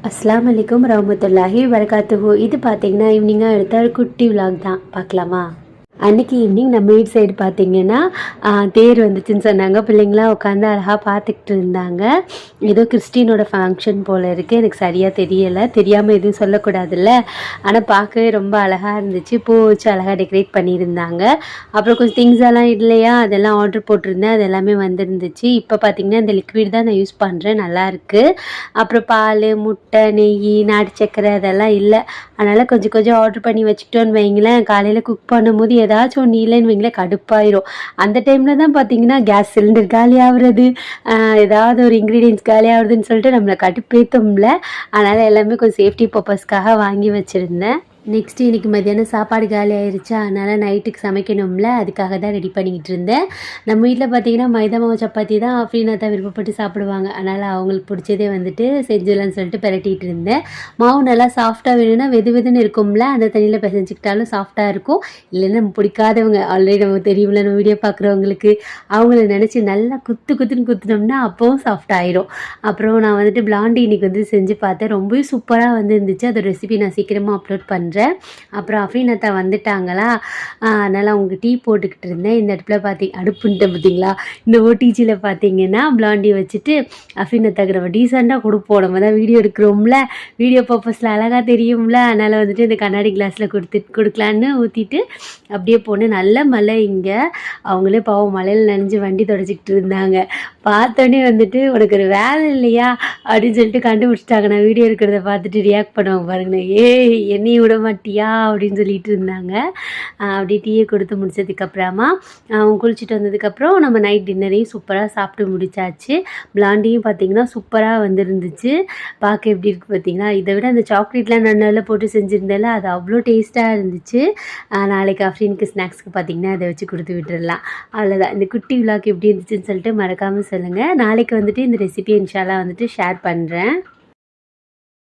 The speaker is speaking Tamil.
அஸ்ஸலாமு அலைக்கும் வரஹ்மத்துல்லாஹி வபரகாத்துஹு. இது பார்த்தீங்கன்னா ஈவினிங்காக எடுத்த ஒரு குட்டி விலாக் தான். பார்க்கலாமா? அன்றைக்கி ஈவினிங் நம்ம வீட்டு சைடு பார்த்திங்கன்னா தேர் வந்துச்சுன்னு சொன்னாங்க. பிள்ளைங்களாம் உட்காந்து அழகாக பார்த்துக்கிட்டு இருந்தாங்க. ஏதோ கிறிஸ்டினோட ஃபங்க்ஷன் போல் இருக்குது. எனக்கு சரியாக தெரியலை, தெரியாமல் எதுவும் சொல்லக்கூடாதுல்ல. ஆனால் பார்க்கவே ரொம்ப அழகாக இருந்துச்சு. பூ வச்சு அழகாக டெக்கரேட் பண்ணியிருந்தாங்க. அப்புறம் கொஞ்சம் திங்ஸ் எல்லாம் இல்லையா, அதெல்லாம் ஆர்டர் போட்டிருந்தேன். அது எல்லாமே வந்துருந்துச்சு. இப்போ பார்த்திங்கன்னா இந்த லிக்விட் தான் நான் யூஸ் பண்ணுறேன், நல்லாயிருக்கு. அப்புறம் பால், முட்டை, நெய், நாட்டு சக்கரை அதெல்லாம் இல்லை. அதனால் கொஞ்சம் கொஞ்சம் ஆர்டர் பண்ணி வச்சுக்கிட்டோன்னு வைங்களேன், காலையில் குக் பண்ணும்போது ஏதாச்சும் ஒன்று இல்லைன்னு வைங்களேன் கடுப்பாயிரும். அந்த டைமில் தான் பார்த்தீங்கன்னா கேஸ் சிலிண்டர் காலி ஆகுறது, ஏதாவது ஒரு இன்க்ரீடியன்ஸ் காலி ஆகுறதுன்னு சொல்லிட்டு நம்மளை கடுப்பேற்றும்ல. அதனால் எல்லாமே கொஞ்சம் சேஃப்டி பர்பஸ்க்காக வாங்கி வச்சுருந்தேன். நெக்ஸ்ட்டு இன்றைக்கி மத்தியானம் சாப்பாடு காலி ஆயிடுச்சா, அதனால் நைட்டுக்கு சமைக்கணும்ல, அதுக்காக தான் ரெடி பண்ணிக்கிட்டு இருந்தேன். நம்ம வீட்டில் பார்த்திங்கன்னா மைதா மாவு சப்பாத்தி தான் ஃப்ரீனா தான் விருப்பப்பட்டு சாப்பிடுவாங்க. அதனால் அவங்களுக்கு பிடிச்சதே வந்துட்டு செஞ்சிடலான்னு சொல்லிட்டு பிரட்டிகிட்டு இருந்தேன். மாவு நல்லா சாஃப்டாக வேணும்னா வெது வெதுன்னு இருக்கும்ல, அந்த தண்ணியில் பிசைஞ்சிக்கிட்டாலும் சாஃப்டாக இருக்கும். இல்லைன்னா நம்ம பிடிக்காதவங்க, ஆல்ரெடி நமக்கு தெரியும்ல, நம்ம வீடியோ பார்க்குறவங்களுக்கு, அவங்கள நினச்சி நல்லா குத்துன்னு குத்துனோம்னா அப்போவும் சாஃப்ட் ஆயிரும். அப்புறம் நான் வந்துட்டு பிளாண்டி இன்றைக்கி வந்து செஞ்சு பார்த்தேன். ரொம்பவே சூப்பராக வந்து இருந்துச்சு. அதோட ரெசிபி நான் சீக்கிரமாக அப்லோட் பண்ணுறேன். அப்புறம் அஃப்ரீன் அத்தா வந்துட்டாங்களா, அதனால் அவங்க டீ போட்டுக்கிட்டு இருந்தேன். இந்த இடத்துல அடுப்புன்ட்டு பார்த்தீங்களா, இந்த ஓடிஜியில் பார்த்தீங்கன்னா பிளாண்டி வச்சுட்டு அஃப்ரீன் அத்தாக்கு நம்ம டீசெண்டாக கொடுப்போம். நம்ம தான் வீடியோ எடுக்கிறோம்ல, வீடியோ பர்பஸில் அழகாக தெரியும்ல, அதனால் வந்துட்டு இந்த கண்ணாடி கிளாஸில் கொடுக்கலான்னு ஊற்றிட்டு அப்படியே போனேன். நல்ல மழை இங்கே. அவங்களே பாவம் மழையில் நனைஞ்சு வண்டி தொடச்சிக்கிட்டு இருந்தாங்க. பார்த்தோன்னே வந்துட்டு உனக்கு ஒரு வேலை இல்லையா அப்படின்னு சொல்லிட்டு கண்டுபிடிச்சிட்டாங்க. நான் வீடியோ எடுக்கிறத பார்த்துட்டு ரியாக்ட் பண்ணுவாங்க பாருங்கண்ணே, என்னையும் விட மாட்டியா அப்படின்னு சொல்லிட்டு இருந்தாங்க. அப்படியே டீயை கொடுத்து முடிச்சதுக்கப்புறமா அவங்க குளிச்சுட்டு வந்ததுக்கப்புறம் நம்ம நைட் டின்னரையும் சூப்பராக சாப்பிட்டு முடிச்சாச்சு. பிளாண்டியும் பார்த்திங்கன்னா சூப்பராக வந்துருந்துச்சு. பார்க்க எப்படி இருக்குது பார்த்திங்கன்னா, இதை விட அந்த சாக்லேட்லாம் நல்லா போட்டு செஞ்சுருந்தேன்ல, அது அவ்வளோ டேஸ்ட்டாக இருந்துச்சு. நாளைக்கு அஃப்ரீனுக்கு ஸ்நாக்ஸ்க்கு பார்த்திங்கன்னா அதை வச்சு கொடுத்து விட்டுடலாம். அவ்வளோதான். இந்த குட்டி விலாக் எப்படி இருந்துச்சுன்னு சொல்லிட்டு மறக்காமல் சொல்லுங்கள். நாளைக்கு வந்துட்டு இந்த ரெசிபியை இன்ஷால்லா வந்துட்டு ஷேர் பண்ணுறேன்.